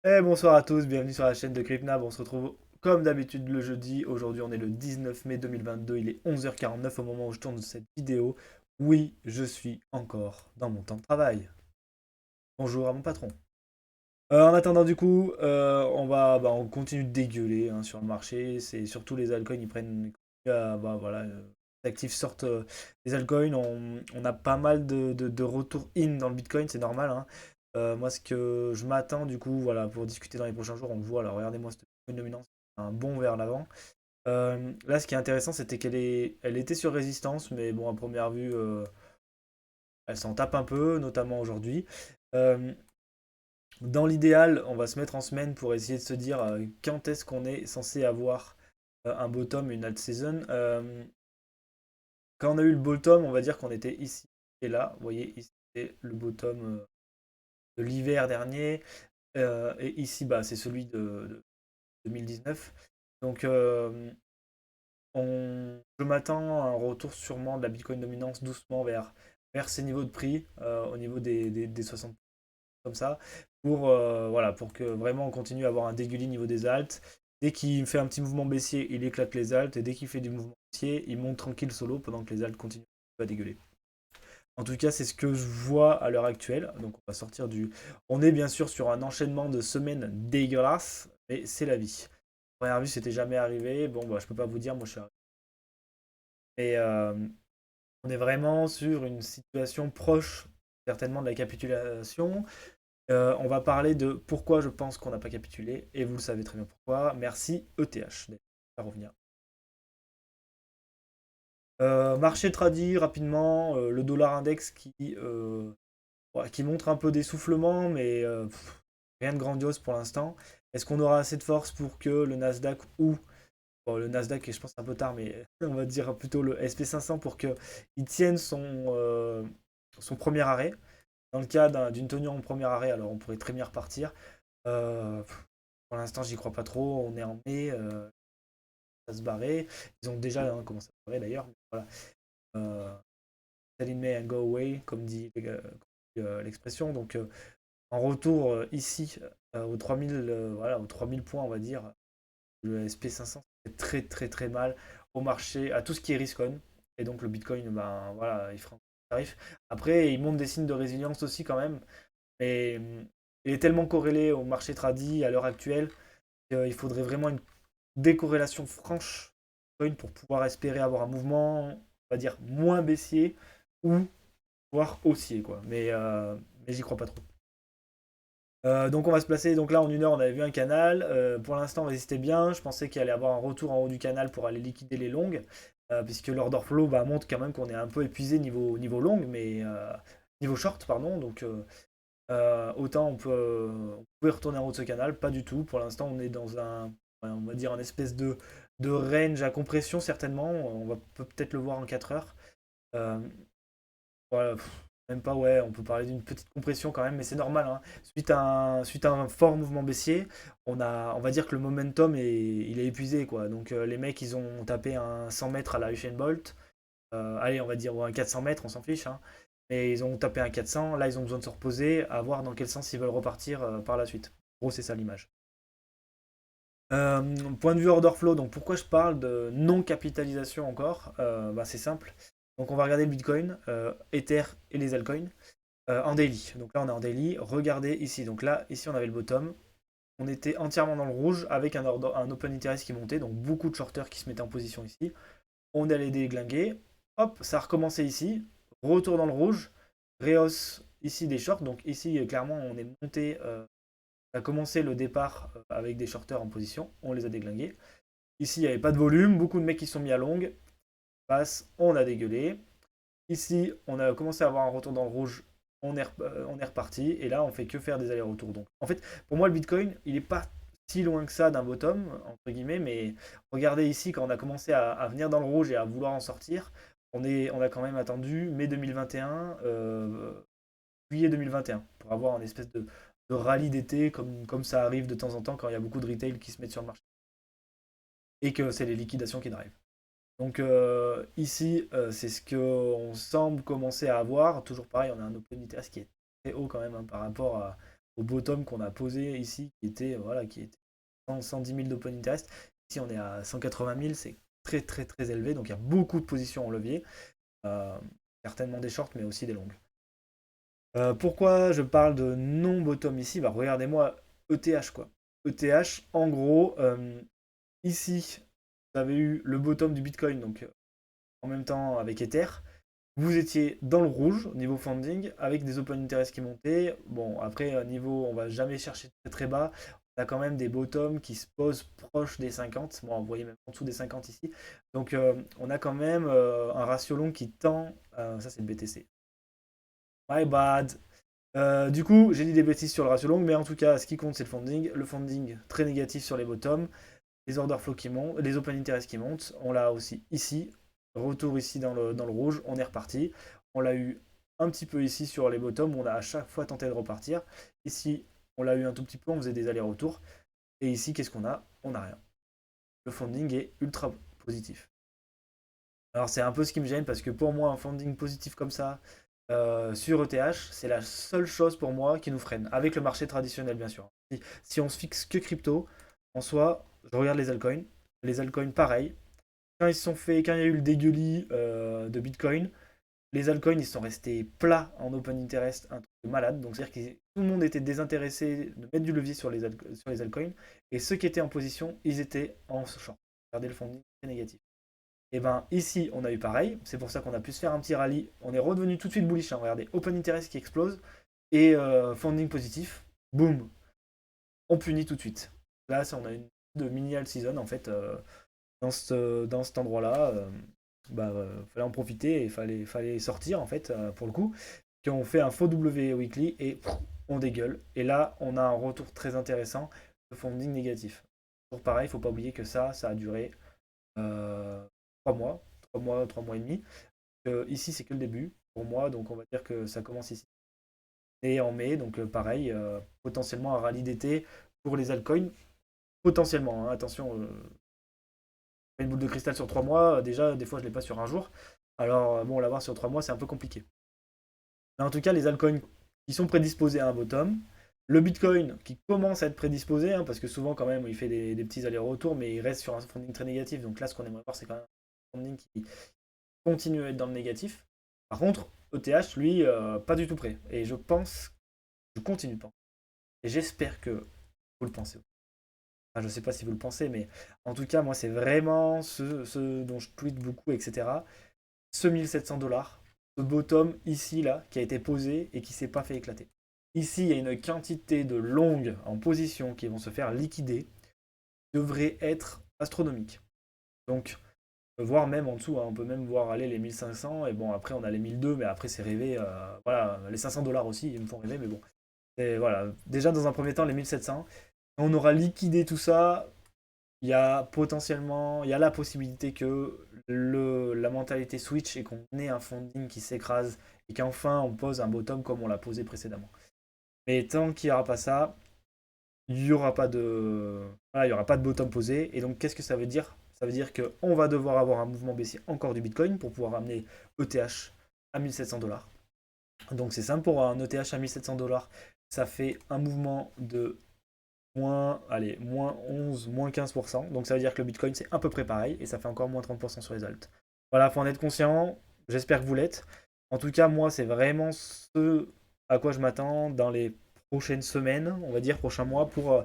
Et bonsoir à tous, bienvenue sur la chaîne de Crypnab. On se retrouve comme d'habitude le jeudi. Aujourd'hui, on est le 19 mai 2022. Il est 11h49 au moment où je tourne cette vidéo. Oui, je suis encore dans mon temps de travail. Bonjour à mon patron. En attendant, du coup, on continue de dégueuler hein, sur le marché. C'est surtout les altcoins, ils prennent. Voilà, les actifs sortent les altcoins. On a pas mal de retours in dans le Bitcoin, c'est normal, hein. Moi, ce que je m'attends, du coup, voilà, pour discuter dans les prochains jours, on le voit. Alors, regardez-moi cette Bitcoin dominance, un bond vers l'avant. Là, ce qui est intéressant, c'était elle était sur résistance, mais bon, à première vue, elle s'en tape un peu, notamment aujourd'hui. Euh, Dans l'idéal, on va se mettre en semaine pour essayer de se dire quand est-ce qu'on est censé avoir un bottom, une alt season. Quand on a eu le bottom, on va dire qu'on était ici et là. Vous voyez, ici c'est le bottom de l'hiver dernier. Et ici, bah, c'est celui de 2019. Donc, je m'attends à un retour sûrement de la Bitcoin dominance doucement vers ces niveaux de prix, au niveau des 60 comme ça, voilà, pour que vraiment on continue à avoir un dégueulis niveau des alts. Dès qu'il fait un petit mouvement baissier, il éclate les alts, et dès qu'il fait du mouvement baissier, il monte tranquille solo pendant que les alts continuent à dégueuler. En tout cas, c'est ce que je vois à l'heure actuelle. Donc on va sortir du... On est bien sûr sur un enchaînement de semaines dégueulasses, mais c'est la vie. Première vue, c'était jamais arrivé. Bon, bah, je peux pas vous dire, moi je suis arrivé. Et on est vraiment sur une situation proche, certainement, de la capitulation. On va parler de pourquoi je pense qu'on n'a pas capitulé, et vous le savez très bien pourquoi. Merci ETH d'être à revenir. Marché tradi rapidement, le dollar index ouais, qui montre un peu d'essoufflement, mais rien de grandiose pour l'instant. Est-ce qu'on aura assez de force pour que le Nasdaq ou bon, le Nasdaq, je pense un peu tard, mais on va dire plutôt le SP 500 pour qu'il tienne son premier arrêt. Dans le cas d'une tenue en premier arrêt, alors on pourrait très bien repartir. Euh, pour l'instant, j'y crois pas trop. On est en mai, ça se barrer. Ils ont déjà commencé à se barrer d'ailleurs. Voilà. Euh, Sell in May and go away, comme dit l'expression. Donc, en retour ici, aux 3000, voilà, aux 3000 points, on va dire, le SP 500 fait très très très mal au marché, à tout ce qui est risk on. Et donc, le Bitcoin, ben voilà, il fera un tarif. Après, il montre des signes de résilience aussi quand même. Mais il est tellement corrélé au marché tradi à l'heure actuelle qu'il faudrait vraiment une décorrélation franche pour pouvoir espérer avoir un mouvement, on va dire, moins baissier ou voire haussier, quoi. Mais j'y crois pas trop. Donc on va se placer. Donc là en une heure on avait vu un canal. Pour l'instant on résistait bien. Je pensais qu'il allait avoir un retour en haut du canal pour aller liquider les longues, puisque l'order flow bah, montre quand même qu'on est un peu épuisé niveau long, mais niveau short pardon. Donc autant on pouvait retourner en haut de ce canal, pas du tout. Pour l'instant on est dans on va dire un espèce de range à compression certainement. On va peut-être le voir en 4 heures. Euh, voilà, même pas, ouais, on peut parler d'une petite compression quand même, mais c'est normal, hein. Suite à un fort mouvement baissier, on va dire que le momentum il est épuisé, quoi. Donc les mecs, ils ont tapé un 100 mètres à la Usain Bolt. Allez, on va dire ou un 400 mètres, on s'en fiche, hein. Mais ils ont tapé un 400, là ils ont besoin de se reposer, à voir dans quel sens ils veulent repartir par la suite. En gros, c'est ça l'image. Point de vue order flow, donc pourquoi je parle de non-capitalisation encore? Bah, c'est simple. Donc on va regarder le Bitcoin, Ether et les altcoins en daily. Donc là on est en daily. Regardez ici. Donc là, ici on avait le bottom. On était entièrement dans le rouge avec un open interest qui montait, donc beaucoup de shorters qui se mettaient en position ici. On allait déglinguer. Hop, ça a recommencé ici. Retour dans le rouge. Réhausse ici des shorts. Donc ici, clairement, on est monté. On a commencé le départ avec des shorters en position. On les a déglingués. Ici, il n'y avait pas de volume. Beaucoup de mecs qui sont mis à longue. Passe, on a dégueulé. Ici, on a commencé à avoir un retour dans le rouge. On est reparti. Et là, on fait que faire des allers-retours. Donc, en fait, pour moi, le Bitcoin, il n'est pas si loin que ça d'un bottom, entre guillemets. Mais regardez ici, quand on a commencé à venir dans le rouge et à vouloir en sortir, on a quand même attendu mai 2021, juillet 2021, pour avoir une espèce de rallye d'été, comme ça arrive de temps en temps quand il y a beaucoup de retail qui se mettent sur le marché. Et que c'est les liquidations qui drivent. Donc ici, c'est ce qu'on semble commencer à avoir. Toujours pareil, on a un open interest qui est très haut quand même hein, par rapport au bottom qu'on a posé ici, qui était 110 000 d'open interest. Ici, on est à 180 000, c'est très très très élevé, donc il y a beaucoup de positions en levier. Euh, Certainement des shorts, mais aussi des longues. Pourquoi je parle de non-bottom ici? Bah, regardez-moi ETH, quoi. ETH, en gros, ici, vous avez eu le bottom du Bitcoin, donc en même temps avec Ether. Vous étiez dans le rouge au niveau funding avec des open interest qui montaient. Bon, après, niveau, on va jamais chercher très très bas. On a quand même des bottoms qui se posent proches des 50. Bon, vous voyez même en dessous des 50 ici. Donc, on a quand même un ratio long qui tend. Ça, c'est le BTC. My bad. Du coup, j'ai dit des bêtises sur le ratio long, mais en tout cas, ce qui compte, c'est le funding. Le funding très négatif sur les bottoms, les order flow qui montent, les open interest qui montent. On l'a aussi ici. Retour ici dans le rouge, on est reparti. On l'a eu un petit peu ici sur les bottoms, où on a à chaque fois tenté de repartir. Ici, on l'a eu un tout petit peu, on faisait des allers-retours. Et ici, qu'est-ce qu'on a? On n'a rien. Le funding est ultra positif. Alors c'est un peu ce qui me gêne parce que pour moi, un funding positif comme ça, sur ETH, c'est la seule chose pour moi qui nous freine, avec le marché traditionnel bien sûr. Si on se fixe que crypto, en soi, je regarde les altcoins pareil. Quand il y a eu le dégueulis de Bitcoin, les altcoins ils sont restés plats en open interest, un truc de malade. Donc c'est-à-dire que tout le monde était désintéressé de mettre du levier sur les altcoins, et ceux qui étaient en position, ils étaient en short. Regardez le funding, c'est négatif. Et ben ici, on a eu pareil. C'est pour ça qu'on a pu se faire un petit rallye. On est redevenu tout de suite bullish, hein. Regardez, open interest qui explose et funding positif. Boum, on punit tout de suite. Là, on a une de mini all season en fait dans cet endroit-là. Fallait en profiter et fallait sortir en fait pour le coup. Puis on fait un faux W weekly et on dégueule. Et là, on a un retour très intéressant de funding négatif. Toujours pareil, il ne faut pas oublier que ça a duré euh, 3 mois, 3 mois, 3 mois et demi. Ici, c'est que le début pour moi, donc on va dire que ça commence ici. Et en mai, donc pareil, potentiellement un rallye d'été pour les altcoins. Potentiellement, hein, attention, une boule de cristal sur 3 mois, déjà, des fois, je ne l'ai pas sur un jour. Alors, bon, l'avoir sur 3 mois, c'est un peu compliqué. Mais en tout cas, les altcoins qui sont prédisposés à un bottom, le Bitcoin qui commence à être prédisposé, hein, parce que souvent, quand même, il fait des petits allers-retours, mais il reste sur un funding très négatif. Donc là, ce qu'on aimerait voir, c'est quand même un funding qui continue à être dans le négatif. Par contre, ETH, lui, pas du tout prêt. Et je continue de penser. Et j'espère que vous le pensez. Enfin, je ne sais pas si vous le pensez, mais en tout cas, moi, c'est vraiment ce dont je tweete beaucoup, etc. Ce 1700 $, ce bottom ici, là, qui a été posé et qui ne s'est pas fait éclater. Ici, il y a une quantité de longues en position qui vont se faire liquider, devrait être astronomique. Donc, voire même en dessous, hein, on peut même voir aller les 1500, et bon, après, on a les 1002, mais après, c'est rêvé. Voilà, les 500 $ aussi, ils me font rêver, mais bon. Et voilà, déjà, dans un premier temps, les 1700. On aura liquidé tout ça, il y a la possibilité que la mentalité switch et qu'on ait un funding qui s'écrase et qu'enfin on pose un bottom comme on l'a posé précédemment. Mais tant qu'il n'y aura pas ça, il n'y aura pas de voilà, il y aura pas de bottom posé. Et donc qu'est-ce que ça veut dire? Ça veut dire qu'on va devoir avoir un mouvement baissier encore du Bitcoin pour pouvoir amener ETH à 1700 $. Donc c'est simple, pour un ETH à 1700 $, ça fait un mouvement de moins 11, moins 15%. Donc ça veut dire que le Bitcoin, c'est à peu près pareil. Et ça fait encore moins 30% sur les alts. Voilà, faut en être conscient. J'espère que vous l'êtes. En tout cas, moi, c'est vraiment ce à quoi je m'attends dans les prochaines semaines, on va dire prochains mois, pour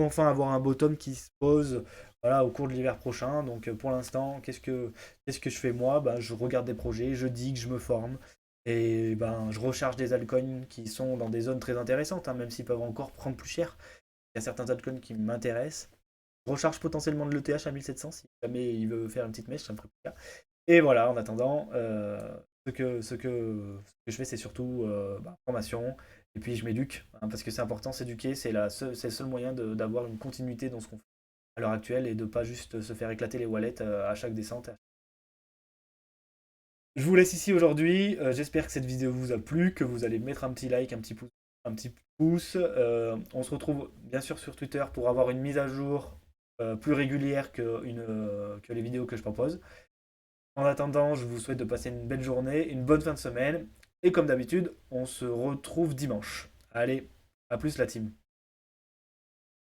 enfin avoir un bottom qui se pose voilà, au cours de l'hiver prochain. Donc pour l'instant, qu'est-ce que je fais moi? Ben, je regarde des projets, je digue, je me forme. Et ben, je recharge des altcoins qui sont dans des zones très intéressantes, hein, même s'ils peuvent encore prendre plus cher. Il y a certains altcoins qui m'intéressent. Je recharge potentiellement de l'ETH à 1700 si jamais il veut faire une petite mèche, ça me ferait plaisir. Et voilà, en attendant, ce que je fais, c'est surtout formation. Et puis je m'éduque, hein, parce que c'est important, s'éduquer, c'est le seul moyen d'avoir une continuité dans ce qu'on fait à l'heure actuelle et de pas juste se faire éclater les wallets à chaque descente. Je vous laisse ici aujourd'hui. J'espère que cette vidéo vous a plu, que vous allez mettre un petit like, un petit pouce. On se retrouve bien sûr sur Twitter pour avoir une mise à jour plus régulière que les vidéos que je propose. En attendant, je vous souhaite de passer une belle journée, une bonne fin de semaine. Et comme d'habitude, on se retrouve dimanche. Allez, À plus la team.